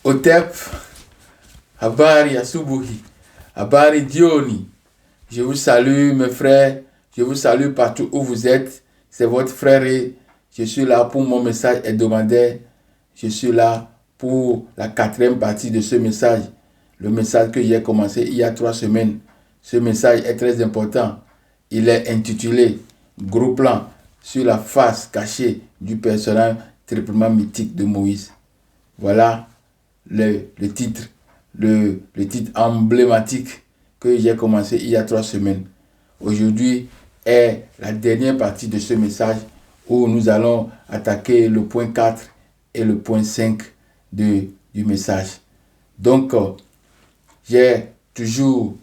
Otep, habari asubuhi, habari jioni. Je vous salue mes frères, je vous salue partout où vous êtes. C'est votre frère et je suis là pour mon message hebdomadaire. Je suis là pour la 4e partie de ce message. Le message que j'ai commencé il y a 3 semaines. Ce message est très important. Il est intitulé « Gros plan sur la face cachée du personnage triplement mythique de Moïse ». Voilà le titre, le titre emblématique que j'ai commencé il y a 3 semaines. Aujourd'hui est la dernière partie de ce message où nous allons attaquer le point 4 et le point 5 du message. Donc, j'ai toujours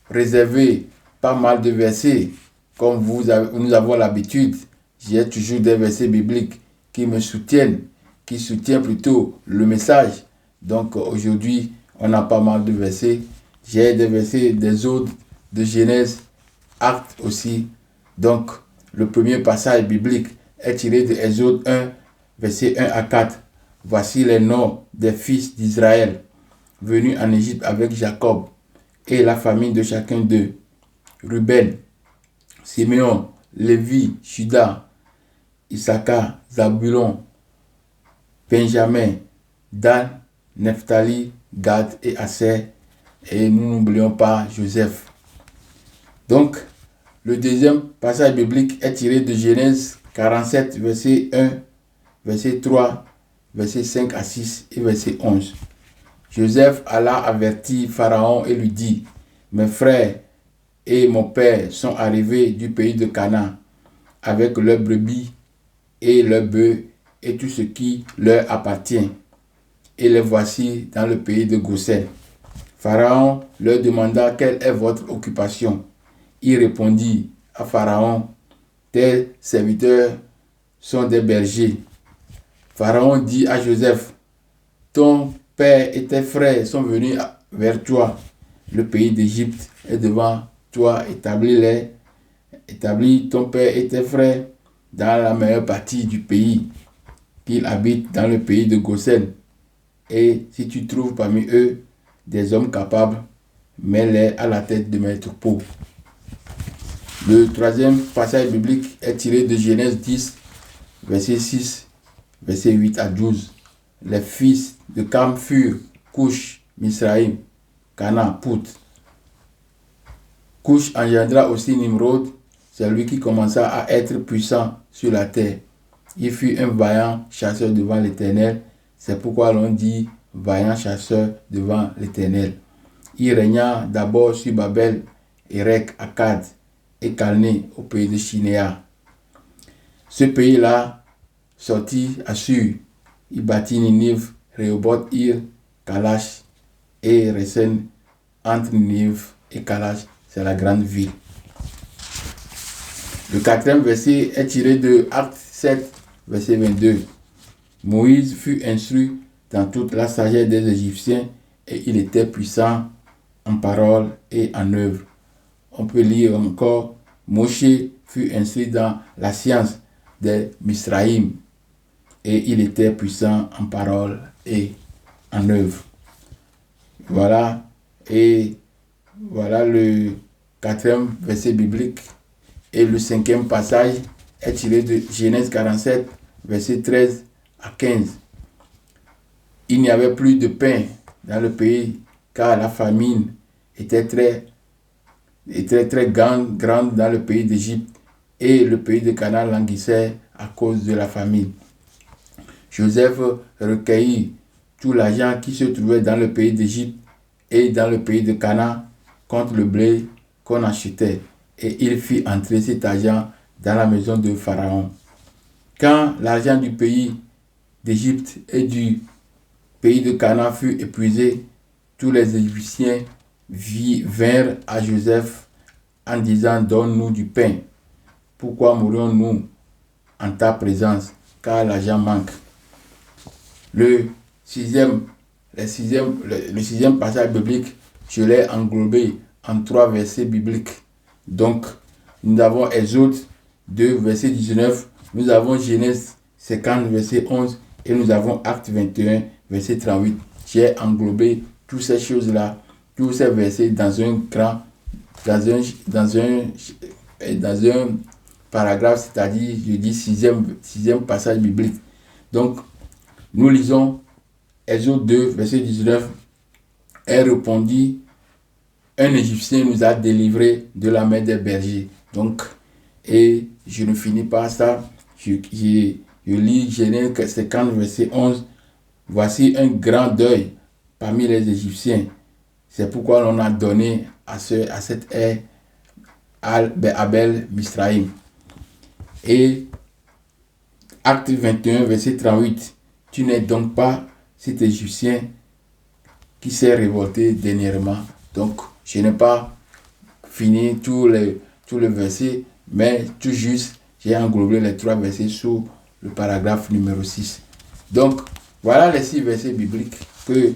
réservé pas mal de versets, comme nous avons l'habitude. J'ai toujours des versets bibliques qui me soutiennent, qui soutiennent plutôt le message. Donc aujourd'hui, on a pas mal de versets. J'ai des versets d'Exode, de Genèse, Actes aussi. Donc, le premier passage biblique est tiré de Exode 1, versets 1 à 4. Voici les noms des fils d'Israël venus en Égypte avec Jacob et la famille de chacun d'eux. Ruben, Siméon, Lévi, Juda, Issachar, Zabulon, Benjamin, Dan, Nephtali, Gad et Aser. Et nous n'oublions pas Joseph. Donc, le deuxième passage biblique est tiré de Genèse 47, verset 1, verset 3, verset 5 à 6 et verset 11. Joseph alla avertir Pharaon et lui dit, « Mes frères et mon père sont arrivés du pays de Canaan avec leurs brebis et leurs bœufs et tout ce qui leur appartient. Et les voici dans le pays de Goshen. » Pharaon leur demanda quelle est votre occupation. Il répondit à Pharaon, tes serviteurs sont des bergers. Pharaon dit à Joseph, ton père et tes frères sont venus vers toi. Le pays d'Égypte est devant toi. Établis ton père et tes frères dans la meilleure partie du pays, qu'ils habitent dans le pays de Goshen. Et si tu trouves parmi eux des hommes capables, mets-les à la tête de mes troupeaux. Le troisième passage biblique est tiré de Genèse 10, verset 6, verset 8 à 12. Les fils de Cam furent Cush, Misraïm, Canaan, Pout. Cush engendra aussi Nimrod, c'est lui qui commença à être puissant sur la terre. Il fut un vaillant chasseur devant l'Éternel, c'est pourquoi l'on dit vaillant chasseur devant l'Éternel. Il régna d'abord sur Babel, Érec, Akkad et Calné au pays de Shinéa. Ce pays-là sortit Assur. Il bâtit Ninive, Rehoboth, Ir, Kalash et Resen. Entre Ninive et Kalash, c'est la grande ville. Le 4e verset est tiré de Actes 7, verset 22. Moïse fut instruit dans toute la sagesse des Égyptiens et il était puissant en parole et en œuvre. On peut lire encore, Moshe fut instruit dans la science des Misraïm et il était puissant en parole et en œuvre. Voilà, et voilà le 4e verset biblique. Et le 5e passage est tiré de Genèse 47, verset 13 à 15. Il n'y avait plus de pain dans le pays car la famine était très grande dans le pays d'Égypte et le pays de Canaan languissait à cause de la famine. Joseph recueillit tout l'argent qui se trouvait dans le pays d'Égypte et dans le pays de Canaan contre le blé qu'on achetait et il fit entrer cet argent dans la maison de Pharaon. Quand l'argent du pays d'Égypte et du pays de Canaan fut épuisé, tous les Égyptiens vinrent à Joseph en disant, donne-nous du pain. Pourquoi mourrions-nous en ta présence, car l'argent manque. Le sixième passage biblique, je l'ai englobé en 3 versets bibliques. Donc, nous avons Exode 2, verset 19, nous avons Genèse 50, verset 11, et nous avons Actes 21, verset 38 j'ai englobé toutes ces choses-là, tous ces versets dans un paragraphe, c'est-à-dire, je dis sixième passage biblique. Donc, nous lisons Exode 2, verset 19. Elle répondit, un Égyptien nous a délivrés de la main des bergers. Donc, et je ne finis pas ça. Je lis Genèse 50, verset 11. Voici un grand deuil parmi les Égyptiens. C'est pourquoi l'on a donné à cette ère Abel Misraïm. Et Acte 21, verset 38. Tu n'es donc pas cet Égyptien qui s'est révolté dernièrement. Donc, je n'ai pas fini tout le verset, mais tout juste, j'ai englobé les 3 versets sous le paragraphe numéro 6. Donc, voilà les 6 versets bibliques que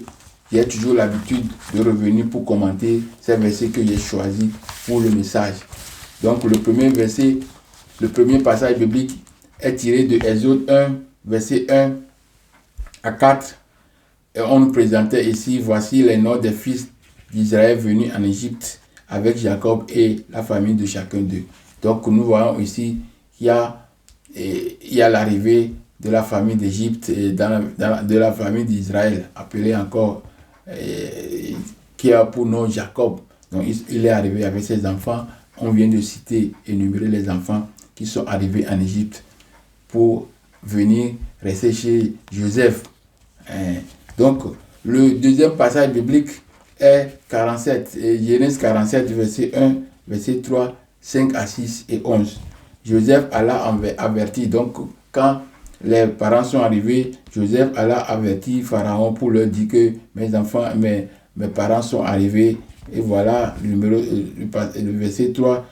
j'ai toujours l'habitude de revenir pour commenter ces versets que j'ai choisis pour le message. Donc, le premier passage biblique est tiré de Exode 1, verset 1 à 4. Et on nous présentait ici, voici les noms des fils d'Israël venus en Égypte avec Jacob et la famille de chacun d'eux. Donc nous voyons ici qu'il y a l'arrivée de la famille d'Égypte et de la famille d'Israël, appelée encore, qui a pour nom Jacob. Donc il est arrivé avec ses enfants. On vient de citer, énumérer les enfants qui sont arrivés en Égypte pour venir rester chez Joseph. Donc, le deuxième passage biblique est 47, Genèse 47, verset 1, verset 3, 5 à 6 et 11. Joseph alla avertir. Donc, quand les parents sont arrivés, Joseph alla avertir Pharaon pour leur dire que mes enfants, mes parents sont arrivés. Et voilà le verset 3.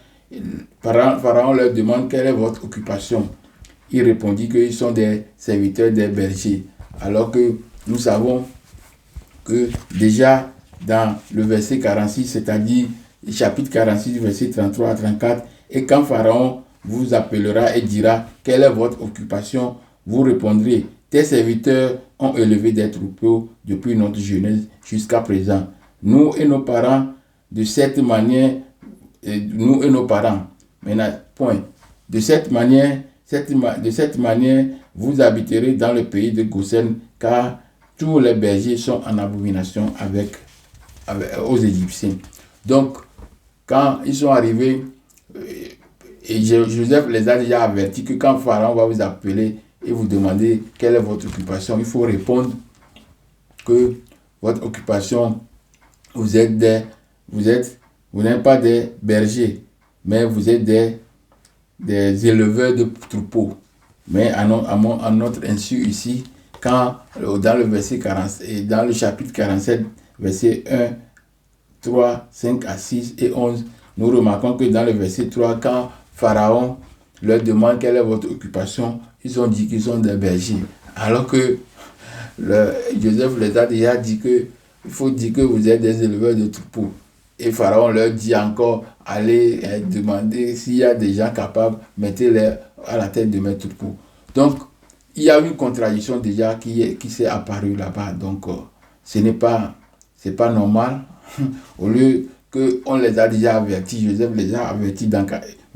Pharaon leur demande quelle est votre occupation. Il répondit qu'ils sont des serviteurs des bergers. Alors que nous savons que déjà dans le verset 46, c'est-à-dire le chapitre 46, verset 33 à 34, et quand Pharaon vous appellera et dira quelle est votre occupation, vous répondrez, tes serviteurs ont élevé des troupeaux depuis notre jeunesse jusqu'à présent. Nous et nos parents, de cette manière, maintenant, point. De cette manière, vous habiterez dans le pays de Goshen, car tous les bergers sont en abomination aux Égyptiens. Donc, quand ils sont arrivés, et Joseph les a déjà avertis que quand Pharaon va vous appeler et vous demander quelle est votre occupation, il faut répondre que votre occupation, vous n'êtes pas des bergers, mais vous êtes des éleveurs de troupeaux. Mais à notre insu ici, quand dans le verset 40 et dans le chapitre 47, verset 1, 3, 5 à 6 et 11, nous remarquons que dans le verset 3, quand Pharaon leur demande quelle est votre occupation, ils ont dit qu'ils sont des bergers. Alors que Joseph les a déjà dit que il faut dire que vous êtes des éleveurs de troupeaux. Et Pharaon leur dit encore, allez demander s'il y a des gens capables, mettez-les à la tête de mes troupeaux. Donc, il y a une contradiction déjà qui s'est apparue là-bas. Donc, c'est pas normal. Au lieu qu'on les a déjà avertis, Joseph les a avertis dans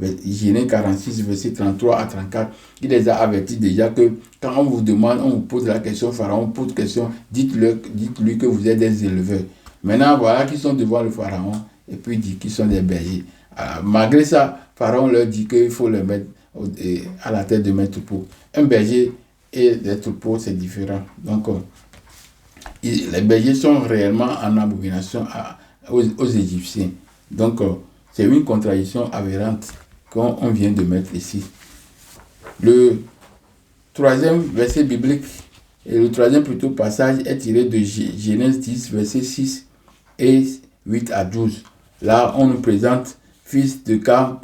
Genèse 46, verset 33 à 34. Il les a avertis déjà que quand on vous demande, on vous pose la question, Pharaon pose la question, dites-lui que vous êtes des éleveurs. Maintenant, voilà qu'ils sont devant le Pharaon et puis dit qu'ils sont des bergers. Alors, malgré ça, Pharaon leur dit qu'il faut les mettre à la tête de mes troupeaux. Un berger et les troupeaux, c'est différent. Donc, les bergers sont réellement en abomination aux Égyptiens. Donc, c'est une contradiction avérante qu'on vient de mettre ici. Le troisième verset biblique, et le troisième plutôt passage est tiré de Genèse 10, verset 6 et 8 à 12. Là, on nous présente fils de Cam,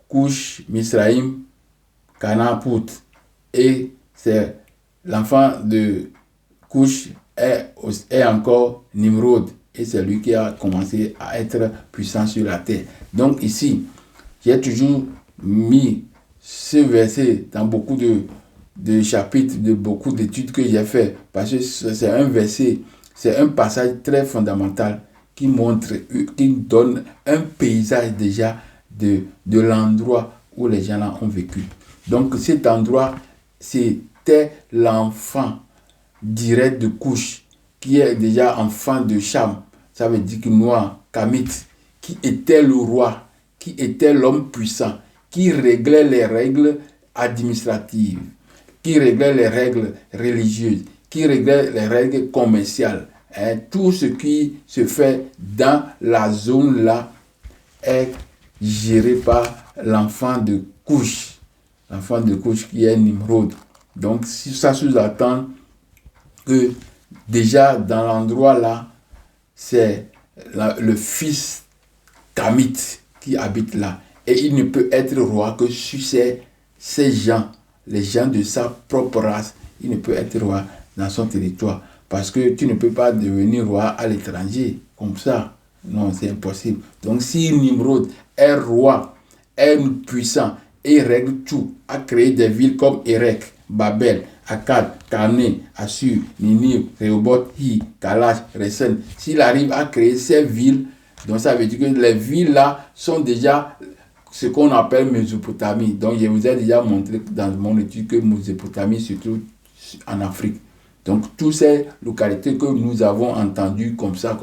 Couche, Misraïm, Canaan, Pout. Et c'est l'enfant de Couche est encore Nimrod. Et c'est lui qui a commencé à être puissant sur la terre. Donc ici, j'ai toujours mis ce verset dans beaucoup de chapitres, de beaucoup d'études que j'ai fait. Parce que c'est un verset, c'est un passage très fondamental qui montre, qui donne un paysage déjà de l'endroit où les gens là ont vécu. Donc cet endroit, c'était l'enfant direct de Couche, qui est déjà enfant de Cham, ça veut dire que Noir, Kamit, qui était le roi, qui était l'homme puissant, qui réglait les règles administratives, qui réglait les règles religieuses, qui réglait les règles commerciales. Tout ce qui se fait dans la zone là est géré par l'enfant de Couche. L'enfant de Couche qui est Nimrod. Donc ça sous-entend que déjà dans l'endroit là, c'est le fils Kamit qui habite là. Et il ne peut être roi que sur ces gens, les gens de sa propre race. Il ne peut être roi dans son territoire. Parce que tu ne peux pas devenir roi à l'étranger comme ça. Non, c'est impossible. Donc si Nimrod est roi, est puissant et règle tout, a créé des villes comme Erech, Babel, Akkad, Calné, Assur, Ninive, Rehoboth, Hi, Kalash, Resen. S'il arrive à créer ces villes, donc ça veut dire que les villes là sont déjà ce qu'on appelle Mésopotamie. Donc je vous ai déjà montré dans mon étude que Mésopotamie se trouve en Afrique. Donc toutes ces localités que nous avons entendues comme ça,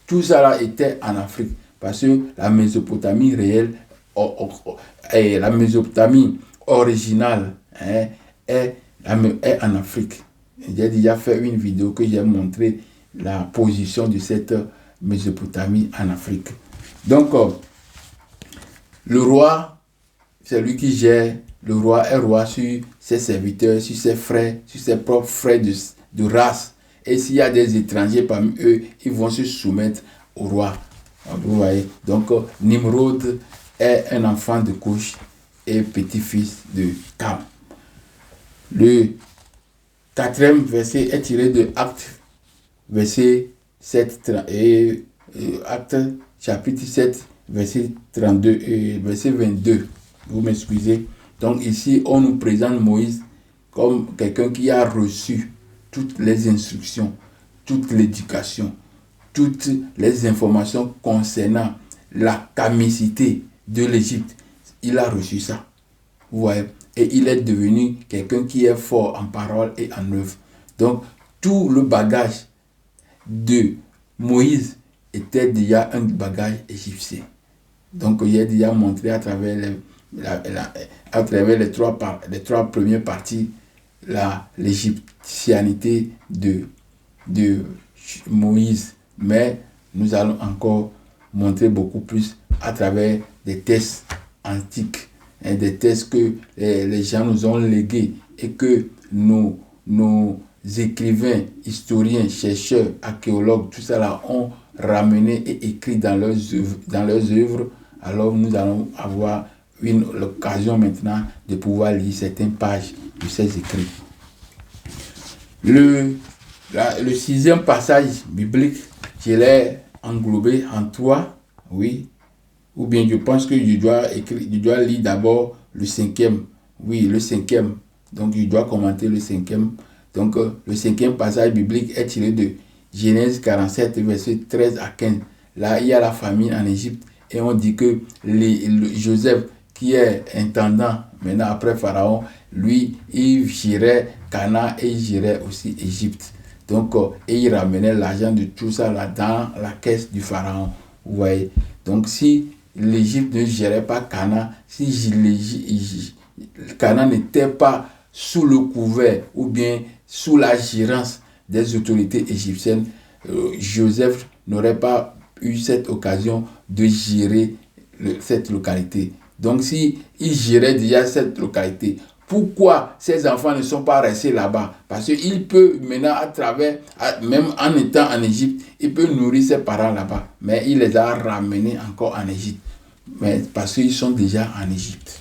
tout ça là était en Afrique. Parce que la Mésopotamie réelle, la Mésopotamie originale est en Afrique. J'ai déjà fait une vidéo que j'ai montré la position de cette Mésopotamie en Afrique. Donc, le roi, c'est lui qui gère. Le roi est roi sur ses serviteurs, sur ses frères, sur ses propres frères de race. Et s'il y a des étrangers parmi eux, ils vont se soumettre au roi. Vous voyez. Donc, Nimrod est un enfant de Couche et petit-fils de Cam. Le 4e verset est tiré de Actes, verset 7 et Actes chapitre 7, verset 32 et verset 22. Vous m'excusez. Donc ici, on nous présente Moïse comme quelqu'un qui a reçu toutes les instructions, toute l'éducation, toutes les informations concernant la kamicité de l'Égypte. Il a reçu ça. Vous voyez. Et il est devenu quelqu'un qui est fort en parole et en œuvre. Donc, tout le bagage de Moïse était déjà un bagage égyptien. Donc, j'ai déjà montré à travers les trois premières parties l'égyptianité de Moïse. Mais nous allons encore montrer beaucoup plus à travers des textes antiques, des textes que les gens nous ont légués et que nos écrivains, historiens, chercheurs, archéologues, tout ça là ont ramené et écrit dans leurs œuvres. Alors nous allons avoir l'occasion maintenant de pouvoir lire certaines pages de ces écrits. Le 6e passage biblique, je l'ai englobé en 3, oui. Ou bien je pense que je dois lire d'abord le 5e. Oui, le 5e. Donc je dois commenter le 5e. Donc le 5e passage biblique est tiré de Genèse 47, verset 13 à 15. Là, il y a la famine en Égypte. Et on dit que Joseph, qui est intendant maintenant après Pharaon, lui, il gérait Canaan et il gérait aussi Égypte. Donc, et il ramenait l'argent de tout ça là dans la caisse du Pharaon. Vous voyez. Donc, si l'Égypte ne gérait pas Canaan, si Canaan n'était pas sous le couvert ou bien sous la gérance des autorités égyptiennes, Joseph n'aurait pas eu cette occasion de gérer cette localité. Donc, si il gérait déjà cette localité, pourquoi ces enfants ne sont pas restés là-bas? Parce qu'il peut maintenant, à travers, même en étant en Égypte, il peut nourrir ses parents là-bas. Mais il les a ramenés encore en Égypte. Mais parce qu'ils sont déjà en Égypte.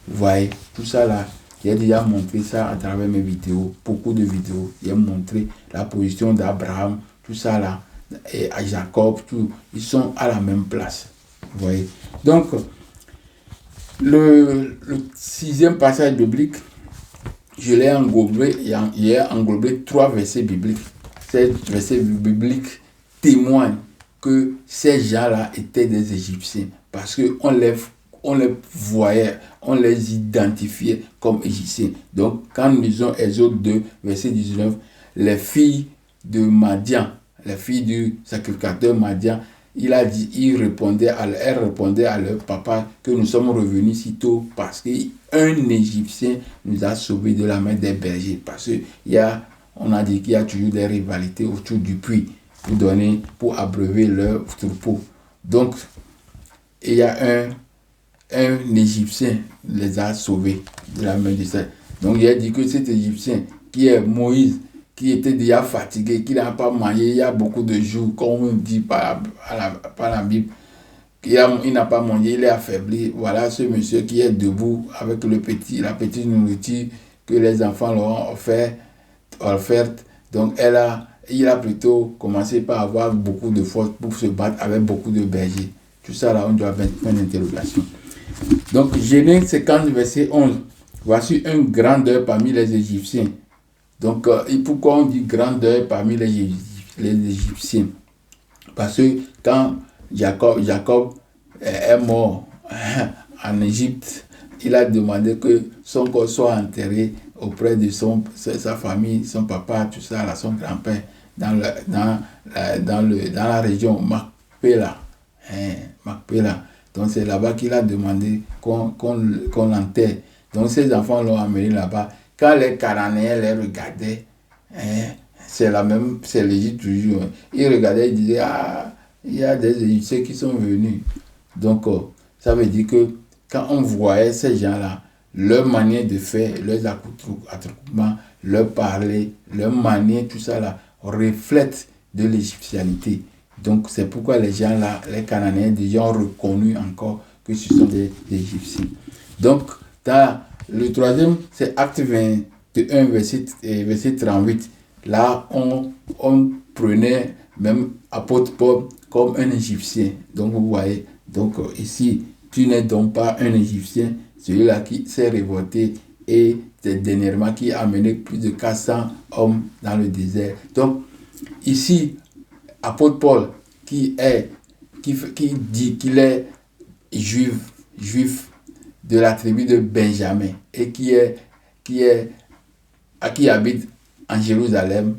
Vous voyez, tout ça là, j'ai déjà montré ça à travers mes vidéos, beaucoup de vidéos. J'ai montré la position d'Abraham, tout ça là, et à Jacob, tout, ils sont à la même place. Vous voyez. Donc, le 6e passage biblique, je l'ai englobé, il y a englobé 3 versets bibliques. ces versets bibliques témoignent que ces gens-là étaient des Égyptiens parce qu'on les voyait, on les identifiait comme Égyptiens. Donc, quand nous lisons Exode 2, verset 19, les filles de Madian, les filles du sacrificateur Madian, elles répondaient à leur papa que nous sommes revenus si tôt parce qu'un Égyptien nous a sauvés de la main des bergers. Parce qu'on a dit qu'il y a toujours des rivalités autour du puits pour abreuver leurs troupeaux. Donc, il y a un Égyptien les a sauvés de la main de ça. Donc, il a dit que cet Égyptien, qui est Moïse, qui était déjà fatigué, qui n'a pas mangé il y a beaucoup de jours, comme on dit par la Bible, il n'a pas mangé, il est affaibli. Voilà ce monsieur qui est debout avec la petite nourriture que les enfants leur ont offerte. Donc, il a plutôt commencé par avoir beaucoup de force pour se battre avec beaucoup de bergers. Tout ça, là, on doit mettre une interrogation. Donc, Genèse 50, verset 11. Voici un grand deuil parmi les Égyptiens. Donc, pourquoi on dit grand deuil parmi les Égyptiens? Parce que quand Jacob est mort en Égypte, il a demandé que son corps soit enterré auprès de sa famille, son papa, tout ça, là, son grand-père, dans la région Macpéla. Macpéla. Donc, c'est là-bas qu'il a demandé qu'on l'enterre. Donc, ses enfants l'ont amené là-bas. Quand les Cananéens les regardaient, c'est l'Égypte toujours. Ils regardaient, ils disaient, il y a des Égyptiens qui sont venus. Donc, ça veut dire que quand on voyait ces gens-là, leur manière de faire, leurs attroupements, leur parler, leur manière, tout ça là, reflète de l'égyptianité. Donc, c'est pourquoi les gens là, les Cananéens, déjà ont reconnu encore que ce sont des Égyptiens. Donc, le troisième, c'est Acte 21, verset 38. Là, on prenait même apôtre Paul comme un Égyptien. Donc, vous voyez, donc ici, tu n'es donc pas un Égyptien, celui-là qui s'est révolté et dernièrement qui a amené plus de 400 hommes dans le désert. Donc, ici, apôtre Paul, qui dit qu'il est juif de la tribu de Benjamin et qui habite en Jérusalem.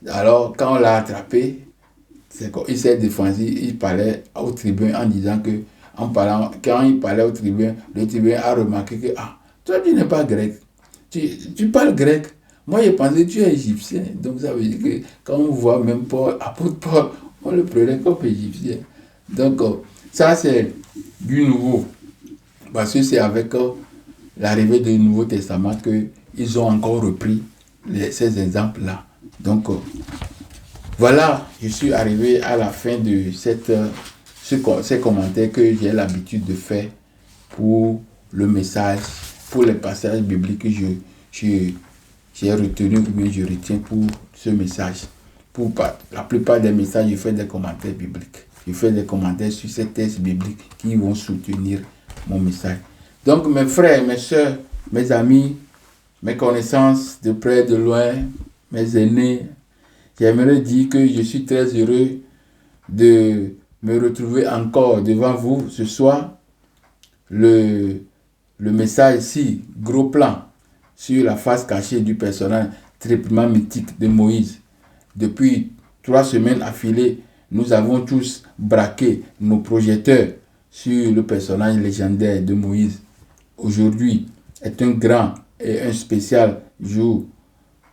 Alors, quand on l'a attrapé, il s'est défendu, il parlait au tribun en disant que, quand il parlait au tribun, le tribun a remarqué que, toi tu n'es pas grec, tu parles grec, moi je pensais que tu es égyptien. Donc ça veut dire que quand on voit même Paul, apôtre Paul, on le prenait comme égyptien. Donc ça c'est du nouveau. Parce que c'est avec l'arrivée du Nouveau Testament qu'ils ont encore repris ces exemples-là. Donc, voilà, je suis arrivé à la fin de ces commentaires que j'ai l'habitude de faire pour le message, pour les passages bibliques que j'ai retenu ou bien je retiens pour ce message. Pour la plupart des messages, je fais des commentaires bibliques. Je fais des commentaires sur ces textes bibliques qui vont soutenir mon message. Donc, mes frères, mes soeurs, mes amis, mes connaissances de près, de loin, mes aînés, j'aimerais dire que je suis très heureux de me retrouver encore devant vous ce soir. Le message ici, gros plan, sur la face cachée du personnage triplement mythique de Moïse. Depuis 3 semaines affilées, nous avons tous braqué nos projecteurs sur le personnage légendaire de Moïse. Aujourd'hui est un grand et un spécial jour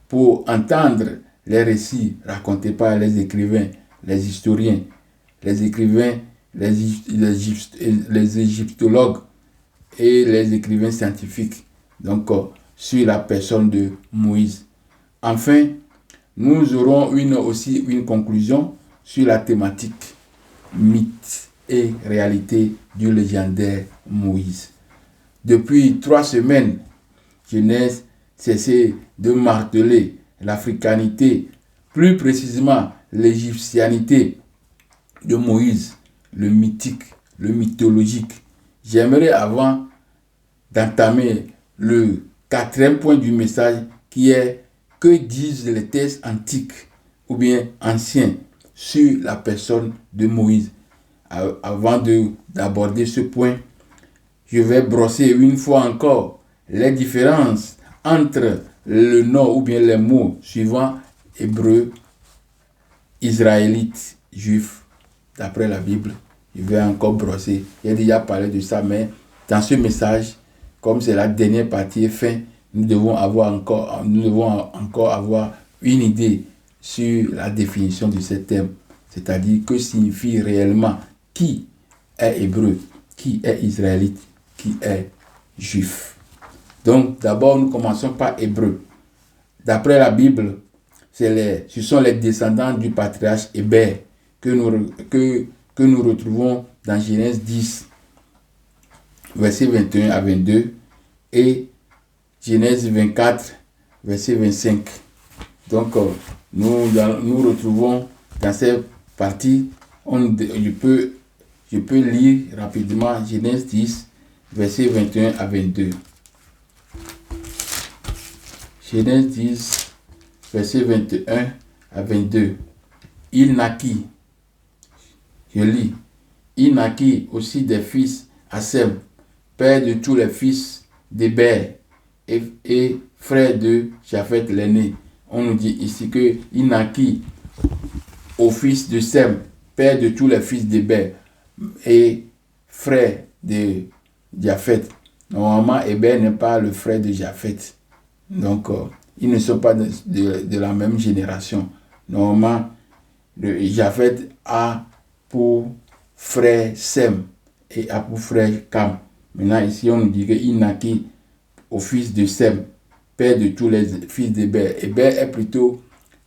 pour entendre les récits racontés par les écrivains, les historiens, les écrivains, les égyptologues et les écrivains scientifiques, donc sur la personne de Moïse. Enfin, nous aurons aussi une conclusion sur la thématique mythe et réalité du légendaire Moïse. Depuis 3 semaines, je n'ai cessé de marteler l'africanité, plus précisément l'égyptianité de Moïse, le mythique, le mythologique. J'aimerais, avant d'entamer le 4e point du message, qui est: que disent les textes antiques ou bien ancien sur la personne de Moïse. Avant d'aborder ce point, je vais brosser une fois encore les différences entre le nom ou bien les mots suivants hébreu, israélite, juif, d'après la Bible. Je vais encore brosser. J'ai déjà parlé de ça, mais dans ce message, comme c'est la dernière partie fin, nous devons encore avoir une idée sur la définition de ce thème. C'est-à-dire que signifie réellement qui est hébreu, qui est israélite, qui est juif. Donc, d'abord, nous commençons par hébreu. D'après la Bible, ce sont les descendants du patriarche Hébert que nous retrouvons dans Genèse 10, versets 21 à 22 et Genèse 24, verset 25. Donc, nous retrouvons dans cette partie, je peux lire rapidement Genèse 10, verset 21 à 22. Genèse 10, verset 21 à 22. Il naquit, je lis, il naquit aussi des fils à Sem, père de tous les fils d'Héber et frère de Japheth l'aîné. On nous dit ici qu'il naquit au fils de Sem, père de tous les fils d'Héber et frère de Japheth. Normalement, Héber n'est pas le frère de Japheth. Donc, ils ne sont pas de la même génération. Normalement, Japheth a pour frère Sem et a pour frère Cam. Maintenant, ici, on nous dit qu'il naquit au fils de Sem, père de tous les fils d'Héber. Héber est plutôt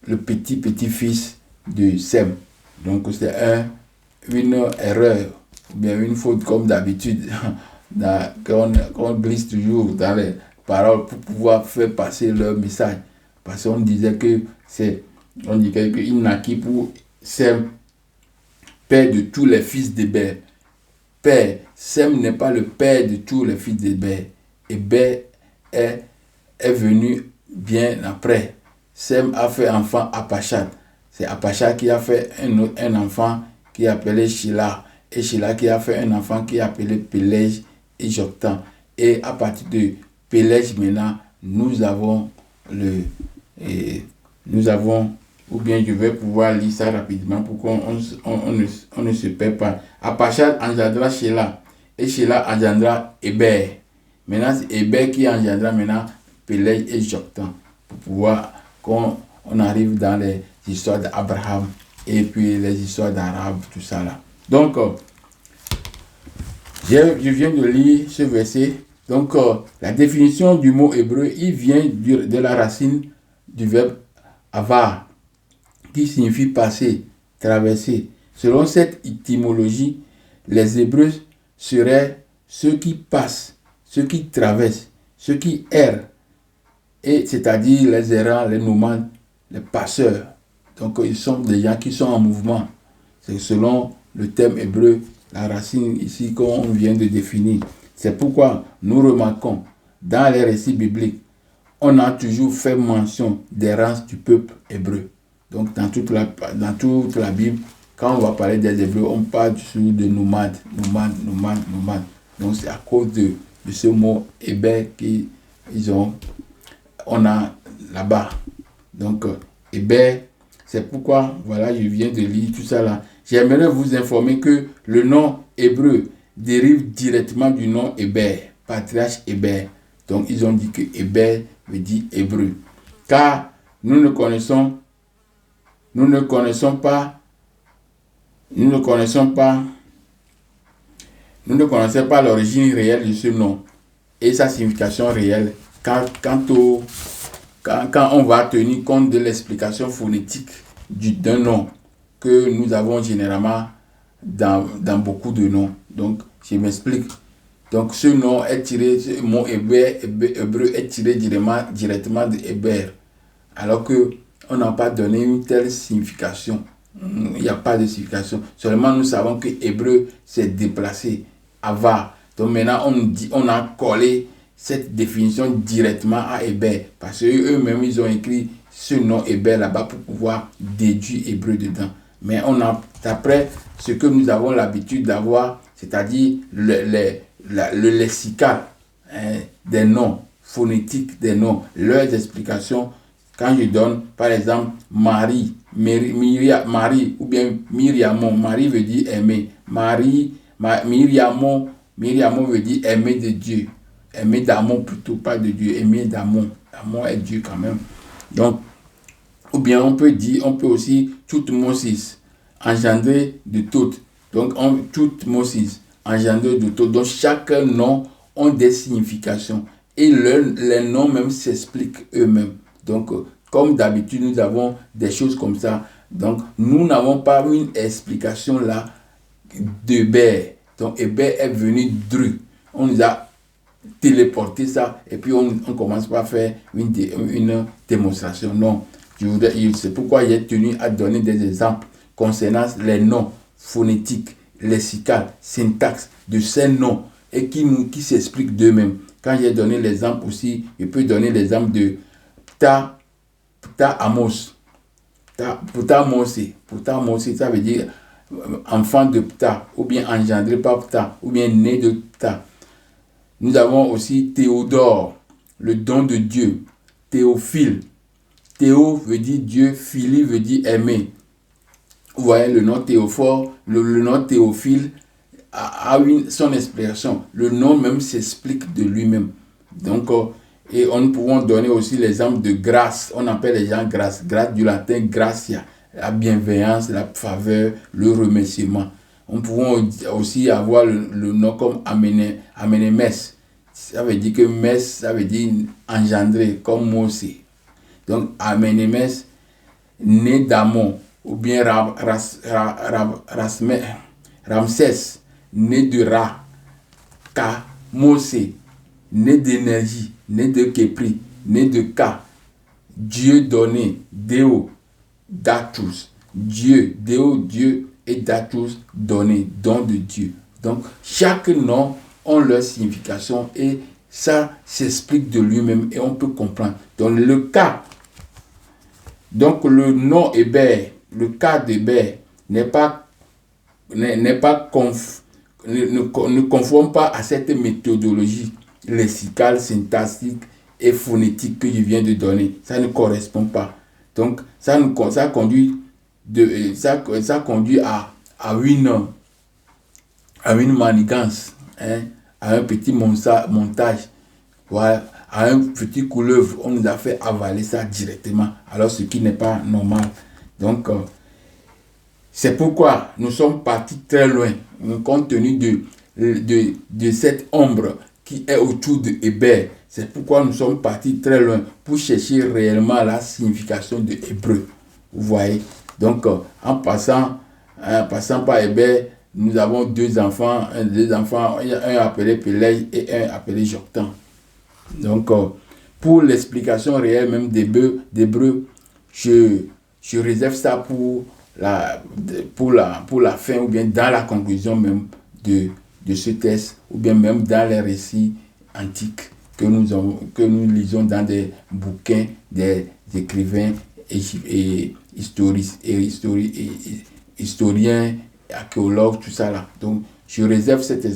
le petit-fils de Sem. Donc, c'est une erreur, ou bien une faute comme d'habitude, qu'on glisse toujours dans les paroles pour pouvoir faire passer leur message. Parce qu'on disait qu'il naquit pour Sem, père de tous les fils d'Héber. Père, Sem n'est pas le père de tous les fils d'Héber. Héber est venu bien après. Sem a fait enfant Apachad. C'est Apachad qui a fait un enfant qui est appelé Shelah. Et Shelah qui a fait un enfant qui est appelé Pélège et Joktan. Et à partir de Pélège maintenant, nous avons, ou bien je vais pouvoir lire ça rapidement pour qu'on ne se perd pas. Apachad engendra Shelah. Et Shelah engendra Héber. Maintenant, c'est Héber qui engendra maintenant Pélège et Joktan. Pour pouvoir qu'on arrive dans les histoires d'Abraham et puis les histoires d'Arabes, tout ça là. Donc, je viens de lire ce verset. Donc, la définition du mot hébreu, il vient de la racine du verbe avar, qui signifie passer, traverser. Selon cette étymologie, les Hébreux seraient ceux qui passent, ceux qui traversent, ceux qui errent, et c'est-à-dire les errants, les nomades, les passeurs. Donc, ils sont des gens qui sont en mouvement. C'est selon le thème hébreu, la racine ici qu'on vient de définir. C'est pourquoi nous remarquons dans les récits bibliques, on a toujours fait mention d'errance du peuple hébreu. Donc dans toute la Bible, quand on va parler des Hébreux, on parle toujours de nomades. Donc c'est à cause de ce mot Héber on a là-bas. Donc Héber, c'est pourquoi, voilà, je viens de lire tout ça là. J'aimerais vous informer que le nom hébreu dérive directement du nom Héber, patriarche Héber. Donc ils ont dit que Héber veut dire hébreu. Car nous ne connaissons pas l'origine réelle de ce nom et sa signification réelle quand on va tenir compte de l'explication phonétique d'un nom que nous avons généralement dans beaucoup de noms. Donc, je m'explique. Donc, ce nom est tiré, ce mot hébreu est tiré directement de Héber, alors qu'on n'a pas donné une telle signification. Il n'y a pas de signification. Seulement, nous savons que hébreu s'est déplacé, avar. Donc, maintenant, on a collé cette définition directement à Héber, parce qu'eux-mêmes, ils ont écrit ce nom Héber là-bas pour pouvoir déduire hébreu dedans. Mais d'après ce que nous avons l'habitude d'avoir, c'est-à-dire le lexical des noms, phonétiques des noms, leurs explications, quand je donne, par exemple, Marie ou bien Myriamon, Marie veut dire aimer, Myriamon veut dire aimer de Dieu, aimer d'amour plutôt, pas de Dieu, aimer d'amour, amour est Dieu quand même. Donc, ou bien on peut aussi Toutmosis, engendré de toutes. Donc, Toutmosis, engendré de toutes. Donc, chaque nom a des significations. Et les noms même s'expliquent eux-mêmes. Donc, comme d'habitude, nous avons des choses comme ça. Donc, nous n'avons pas une explication là d'Héber. Donc, Héber est venu Dru. On nous a téléporté ça et puis on commence pas à faire une démonstration. Non. C'est pourquoi j'ai tenu à donner des exemples concernant les noms phonétiques, lexicales, syntaxe de ces noms et qui s'expliquent d'eux-mêmes. Quand j'ai donné l'exemple aussi, je peux donner l'exemple de Pta Amos. Pta Mosé, ça veut dire enfant de Pta, ou bien engendré par Pta, ou bien né de Pta. Nous avons aussi Théodore, le don de Dieu. Théophile. Théo veut dire Dieu, Phili veut dire aimer. Vous voyez, le nom Théophore, le nom Théophile a son expression. Le nom même s'explique de lui-même. Donc, et nous pouvons donner aussi l'exemple de grâce. On appelle les gens grâce. Grâce du latin gratia, la bienveillance, la faveur, le remerciement. On pouvons aussi avoir le nom comme Amenemes. Ça veut dire que Mes, ça veut dire engendré, comme Mosé. Donc, Amenemes, né d'Amon, ou bien Ramsès, né de Ra, Ka, Mosé, né d'énergie, né de Képri, né de Ka, Dieu donné, Deo, Datus, Dieu, Deo, Dieu, et Datus, donné, don de Dieu. Donc, chaque nom a leur signification et ça s'explique de lui-même et on peut comprendre. Donc, le nom Héber, le cas d'Héber ne conforme pas à cette méthodologie lexicale, syntaxique et phonétique que je viens de donner. Ça ne correspond pas. Donc, ça conduit à une manigance, à un petit montage, voilà, à un petit couleuvre. On nous a fait avaler ça directement, alors ce qui n'est pas normal. Donc, c'est pourquoi nous sommes partis très loin, compte tenu de cette ombre qui est autour de Héber. C'est pourquoi nous sommes partis très loin pour chercher réellement la signification de hébreu. Vous voyez. Donc, en passant par Héber, nous avons deux enfants, un appelé Pélège et un appelé Joktan. Donc, pour l'explication réelle même d'hébreu, je réserve ça pour la fin ou bien dans la conclusion même de ce texte ou bien même dans les récits antiques que nous lisons dans des bouquins des écrivains et historiens, archéologues, tout ça là. Donc, je réserve cette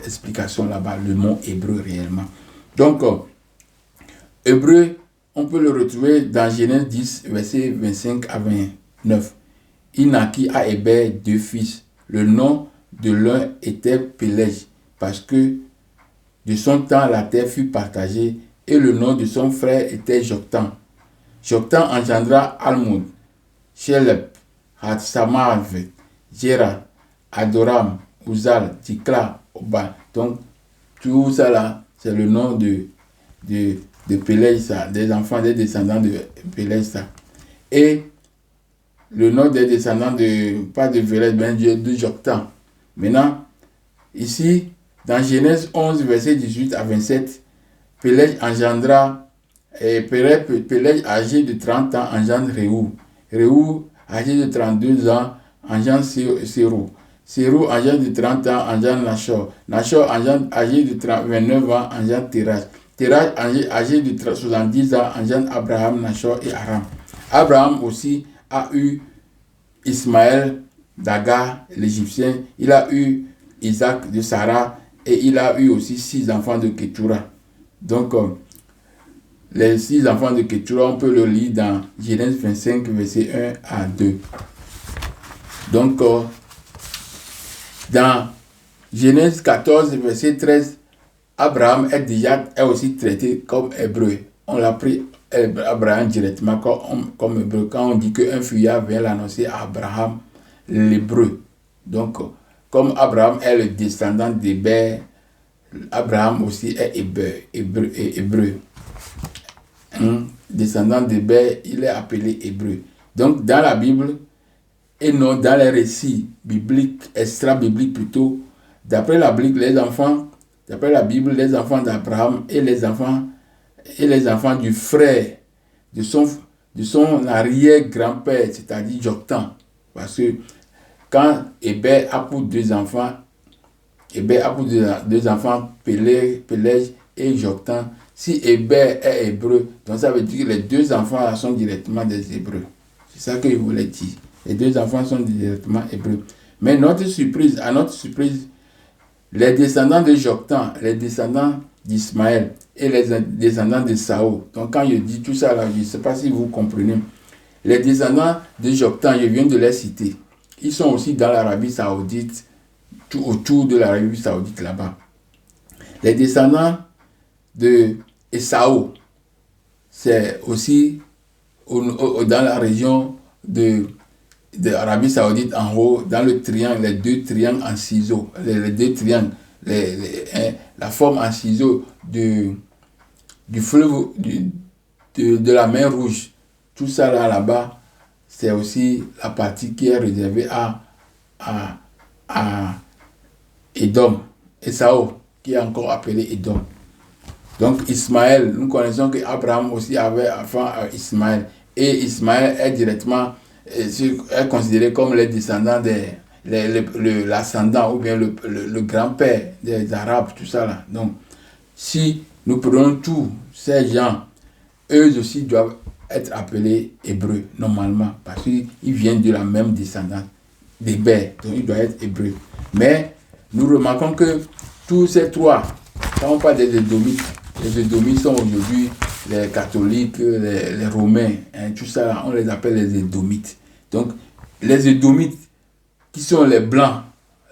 explication là-bas, le mot hébreu réellement. Donc, hébreu, on peut le retrouver dans Genèse 10, versets 25 à 29. Il naquit à Héber deux fils. Le nom de l'un était Pélège, parce que de son temps la terre fut partagée, et le nom de son frère était Joktan. Joktan engendra Almod, Shelep, Hatsamarve, Jéra, Adoram, Uzal, Tikla, Oba. Donc, tout ça là, c'est le nom de Pélège, ça, des enfants, des descendants de Pélège, ça. Et le nom des descendants pas de Pélège, mais de Joktan. Maintenant, ici, dans Genèse 11, verset 18 à 27, Pélège engendra, Pélège âgé de 30 ans engendre Réou. Réou, âgé de 32 ans, engendre Sérou. Sérou, âgé de 30 ans, engendre Nachor. Nachor, âgé de 29 ans, engendre Terach. Terah, âgé de 70 ans, engendre Abraham, Nachor et Aram. Abraham aussi a eu Ismaël d'Agar, l'Égyptien. Il a eu Isaac de Sarah et il a eu aussi 6 enfants de Ketura. Donc, les 6 enfants de Ketura, on peut le lire dans Genèse 25, verset 1 à 2. Donc, dans Genèse 14, verset 13, Abraham est aussi traité comme hébreu. On l'a pris Abraham directement comme hébreu. Quand on dit qu'un fuyard vient l'annoncer à Abraham, l'hébreu. Donc, comme Abraham est le descendant d'Héber, Abraham aussi est hébreu. Descendant d'Héber, il est appelé hébreu. Donc, dans la Bible, et non dans les récits bibliques, extra-bibliques plutôt, d'après la Bible, les enfants d'Abraham et les enfants du frère de son arrière-grand-père, c'est-à-dire Joktan. Parce que quand Héber a pour deux enfants, Pélège et Joktan, si Héber est hébreu, donc ça veut dire que les deux enfants là sont directement des hébreux. C'est ça qu'il voulait dire. Les deux enfants sont directement hébreux. Mais à notre surprise, les descendants de Joktan, les descendants d'Ismaël et les descendants de Saül. Donc quand je dis tout ça là, je ne sais pas si vous comprenez. Les descendants de Joktan, je viens de les citer. Ils sont aussi dans l'Arabie Saoudite, tout autour de l'Arabie Saoudite là-bas. Les descendants de Esaü, c'est aussi dans la région de l'Arabie Saoudite en haut, dans le triangle, les deux triangles en ciseaux, les deux triangles, la forme en ciseaux du fleuve, de la mer Rouge. Tout ça là-bas, c'est aussi la partie qui est réservée à Édom, Esaü, qui est encore appelé Édom. Donc Ismaël, nous connaissons qu'Abraham aussi avait enfant à Ismaël. Et Ismaël est considéré comme les descendants l'ascendant ou bien le grand-père des Arabes, tout ça là. Donc, si nous prenons tous ces gens, eux aussi doivent être appelés hébreux, normalement, parce qu'ils viennent de la même descendance d'Héber, donc ils doivent être hébreux. Mais nous remarquons que tous ces trois, quand on parle des Édomites, les Édomites sont aujourd'hui les catholiques, les romains, tout ça là, on les appelle les Édomites. Donc, les Édomites, qui sont les blancs,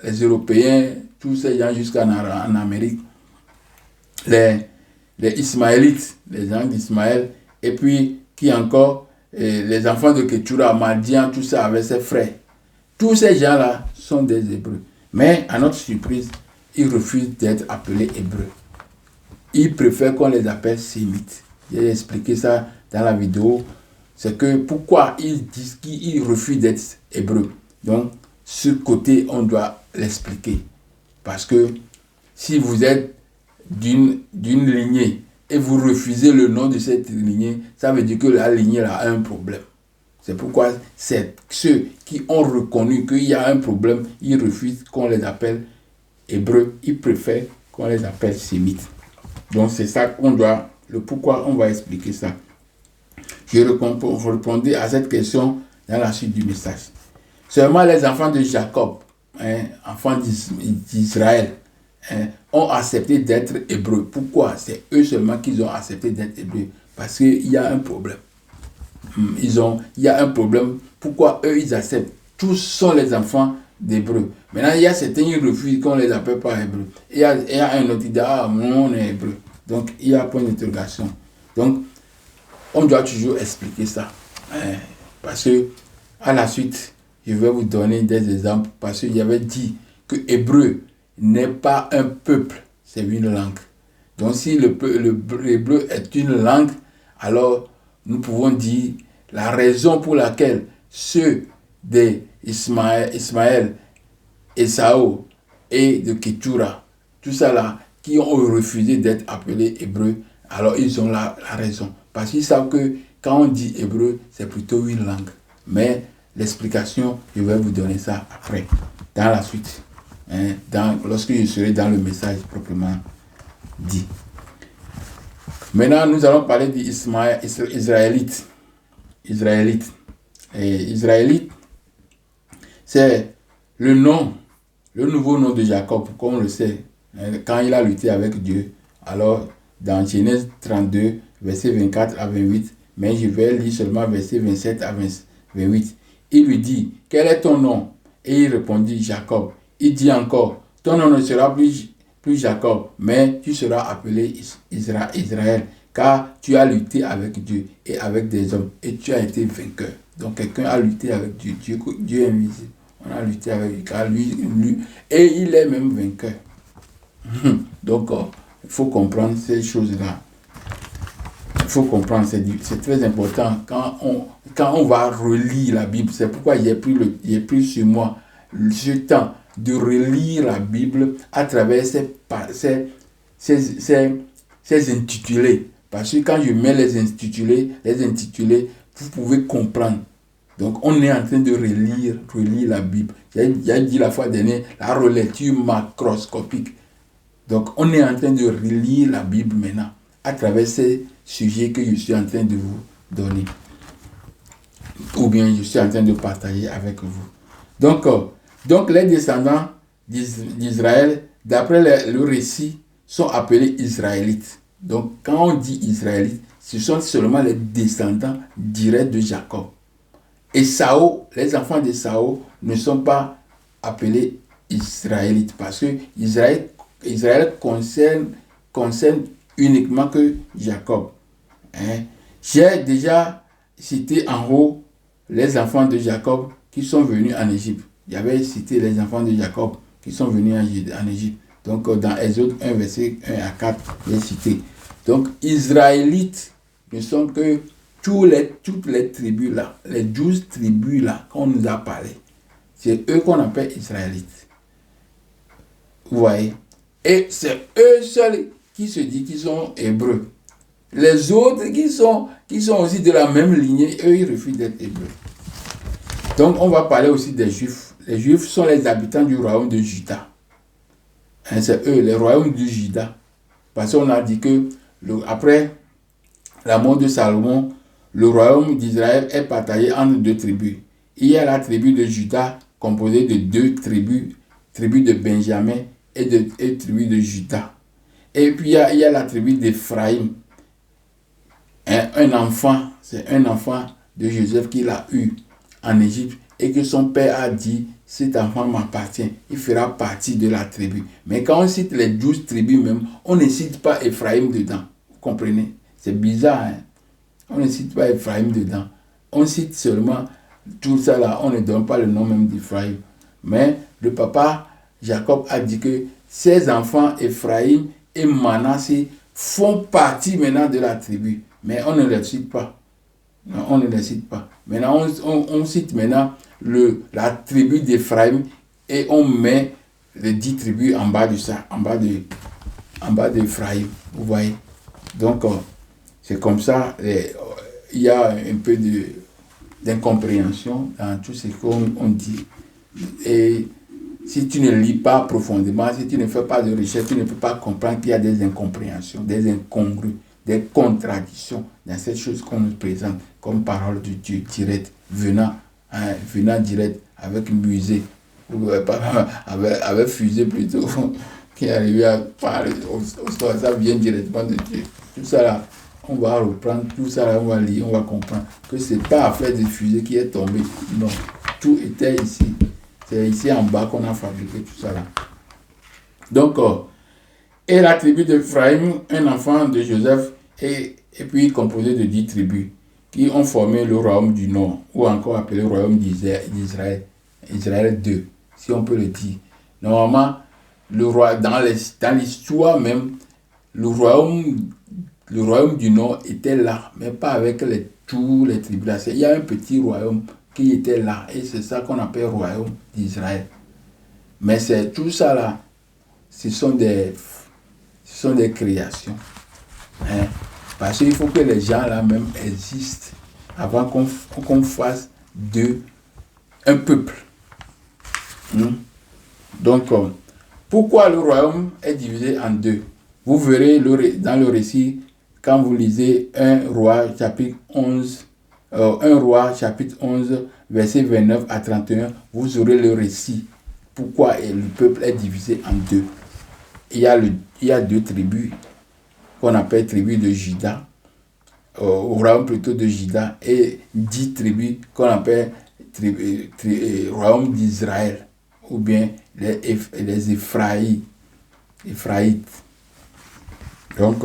les Européens, tous ces gens jusqu'en Amérique, les Ismaélites, les gens d'Ismaël, et puis qui encore, les enfants de Ketura, Madian, tout ça avec ses frères. Tous ces gens-là sont des Hébreux. Mais à notre surprise, ils refusent d'être appelés Hébreux. Ils préfèrent qu'on les appelle Sémites. J'ai expliqué ça dans la vidéo. C'est que pourquoi ils disent qu'ils refusent d'être Hébreux. Donc, ce côté, on doit l'expliquer. Parce que si vous êtes d'une lignée et vous refusez le nom de cette lignée, ça veut dire que la lignée a un problème. C'est pourquoi c'est ceux qui ont reconnu qu'il y a un problème, ils refusent qu'on les appelle Hébreux. Ils préfèrent qu'on les appelle Sémites. Donc c'est ça qu'on doit, le pourquoi on va expliquer ça. Je répondais à cette question dans la suite du message. Seulement les enfants de Jacob, enfants d'Israël, ont accepté d'être hébreux. Pourquoi? C'est eux seulement qui ont accepté d'être hébreux. Parce qu'il y a un problème. Il y a un problème. Pourquoi eux ils acceptent? Tous sont les enfants d'hébreux. Maintenant, il y a certains qui refusent qu'on ne les appelle pas hébreux. Il y a un autre qui dit, on est hébreu. Donc, il y a un point d'interrogation. Donc, on doit toujours expliquer ça. Parce que, à la suite, je vais vous donner des exemples. Parce qu'il y avait dit que hébreu n'est pas un peuple, c'est une langue. Donc, si l'hébreu est une langue, alors nous pouvons dire la raison pour laquelle ceux d'Ismaël, Esaü et de Ketura, tout ça là, qui ont refusé d'être appelés hébreux, alors ils ont la raison. Parce qu'ils savent que quand on dit hébreu, c'est plutôt une langue. Mais l'explication, je vais vous donner ça après, dans la suite, lorsque je serai dans le message proprement dit. Maintenant, nous allons parler d'Israélites. Israélites. Et Israélites, c'est le nom, le nouveau nom de Jacob, comme on le sait. Quand il a lutté avec Dieu, alors dans Genèse 32, versets 24 à 28, mais je vais lire seulement versets 27 à 28. Il lui dit, quel est ton nom? Et il répondit, Jacob. Il dit encore, ton nom ne sera plus Jacob, mais tu seras appelé Israël, car tu as lutté avec Dieu et avec des hommes, et tu as été vainqueur. Donc quelqu'un a lutté avec Dieu. Dieu est invisible. On a lutté avec lui, car lui, et il est même vainqueur. Donc, il faut comprendre ces choses-là. Il faut comprendre, c'est très important quand on va relire la Bible. C'est pourquoi j'ai pris sur moi ce temps de relire la Bible à travers ces intitulés. Parce que quand je mets les intitulés, vous pouvez comprendre. Donc, on est en train de relire la Bible. J'ai dit la fois dernière, la relecture macroscopique. Donc, on est en train de relire la Bible maintenant à travers ces sujets que je suis en train de vous donner. Ou bien je suis en train de partager avec vous. Donc les descendants d'Israël, d'après le récit, sont appelés Israélites. Donc, quand on dit Israélites, ce sont seulement les descendants directs de Jacob. Et Sao, les enfants de Sao ne sont pas appelés Israélites parce que Israël concerne uniquement que Jacob. J'ai déjà cité en haut les enfants de Jacob qui sont venus en Égypte. J'avais cité les enfants de Jacob qui sont venus en Égypte. Donc dans Exode 1, verset 1 à 4, j'ai cité. Donc Israélites ne sont que toutes les tribus là, les 12 tribus là qu'on nous a parlé. C'est eux qu'on appelle Israélites. Vous voyez? Et c'est eux seuls qui se disent qu'ils sont hébreux. Les autres qui sont aussi de la même lignée, eux, ils refusent d'être hébreux. Donc, on va parler aussi des Juifs. Les Juifs sont les habitants du royaume de Juda. C'est eux, les royaumes du Juda. Parce qu'on a dit que, après la mort de Salomon, le royaume d'Israël est partagé entre deux tribus. Il y a la tribu de Juda, composée de deux tribus de Benjamin et tribu de Juda. Et puis, il y a la tribu d'Éphraïm. C'est un enfant de Joseph qu'il a eu en Égypte et que son père a dit, cet enfant m'appartient, il fera partie de la tribu. Mais quand on cite les 12 tribus même, on ne cite pas Éphraïm dedans. Vous comprenez? C'est bizarre, hein? On ne cite pas Éphraïm dedans. On cite seulement tout ça là, on ne donne pas le nom même d'Éphraïm. Mais le papa Jacob a dit que ses enfants Éphraïm et Manassé font partie maintenant de la tribu. Mais on ne les cite pas. Non, on ne les cite pas. Maintenant, on cite maintenant la tribu d'Éphraïm et on met les 10 tribus en bas de ça, en bas d'Éphraïm. Vous voyez? Donc, c'est comme ça. Il y a un peu d'incompréhension dans tout ce qu'on dit. Et si tu ne lis pas profondément, si tu ne fais pas de recherche, tu ne peux pas comprendre qu'il y a des incompréhensions, des incongrues, des contradictions dans cette chose qu'on nous présente comme parole de Dieu directe, venant direct avec musée, ou avec fusée plutôt, qui est arrivé à parler, ça vient directement de Dieu. Tout ça là, on va reprendre, tout ça là, on va lire, on va comprendre que ce n'est pas affaire de fusée qui est tombée, non, tout était ici. C'est ici en bas qu'on a fabriqué tout ça là. Donc, et la tribu d'Éphraïm, un enfant de Joseph, et puis composé de 10 tribus qui ont formé le royaume du Nord, ou encore appelé le royaume d'Israël, Israël 2, si on peut le dire. Normalement, dans l'histoire même, le royaume du Nord était là, mais pas avec tous les tribus là. Il y a un petit royaume qui était là, et c'est ça qu'on appelle royaume d'Israël. Mais c'est tout ça là, ce sont des créations. Hein? Parce qu'il faut que les gens là même existent avant qu'on fasse d'eux un peuple. Donc, pourquoi le royaume est divisé en deux? Vous verrez dans le récit quand vous lisez 1 Roi chapitre 11, 1 Roi chapitre 11, verset 29 à 31, vous aurez le récit. Pourquoi le peuple est divisé en deux. Il y a deux tribus qu'on appelle tribus de Juda, au royaume plutôt de Juda, et 10 tribus qu'on appelle royaume d'Israël, ou bien les Éphraïtes. Donc,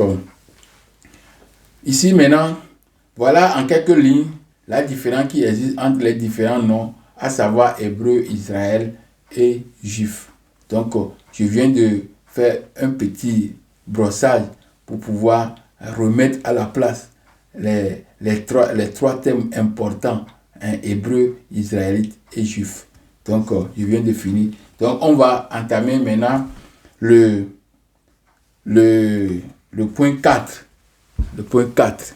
ici maintenant, voilà en quelques lignes la différence qui existe entre les différents noms, à savoir hébreu, Israël et juif. Donc, je viens de faire un petit brossage pour pouvoir remettre à la place les trois thèmes importants, hein, hébreu, israélite et juif. Donc, je viens de finir. Donc, on va entamer maintenant le point 4. Le point 4.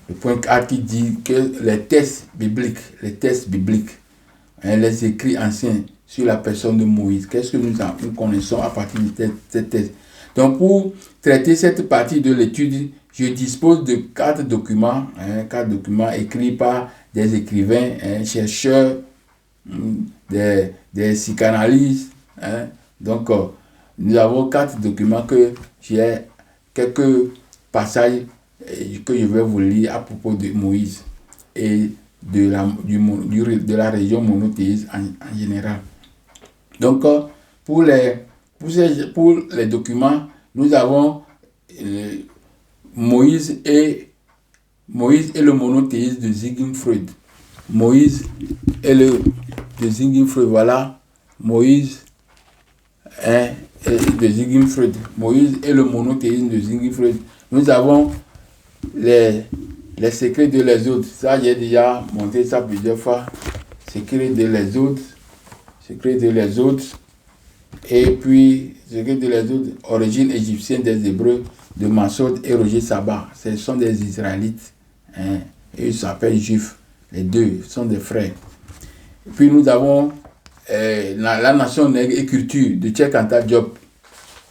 Le point 4 qui dit que les textes bibliques, hein, les écrits anciens sur la personne de Moïse, qu'est-ce que nous connaissons à partir de cette texte. Donc, pour traiter cette partie de l'étude, je dispose de 4 documents, hein, 4 documents écrits par des écrivains, hein, chercheurs, des psychanalystes. Hein. Donc, nous avons 4 documents que j'ai quelques passages que je vais vous lire à propos de Moïse et de la région monothéiste en général. Donc, pour les documents, nous avons Moïse et le monothéisme de Sigmund Freud. Moïse et de Sigmund Freud, voilà. Moïse de Sigmund Freud. Moïse et le monothéisme de Sigmund Freud. Nous avons les secrets de l'Exode. Ça, j'ai déjà montré ça plusieurs fois. Secrets de l'Exode. Et puis, secrets de l'Exode, origine égyptienne des Hébreux, de Massoud et Roger Sabat. Ce sont des Israélites. Hein, et ils s'appellent Juifs. Les deux sont des frères. Et puis, nous avons la nation nègre et culture de Cheikh Anta Diop.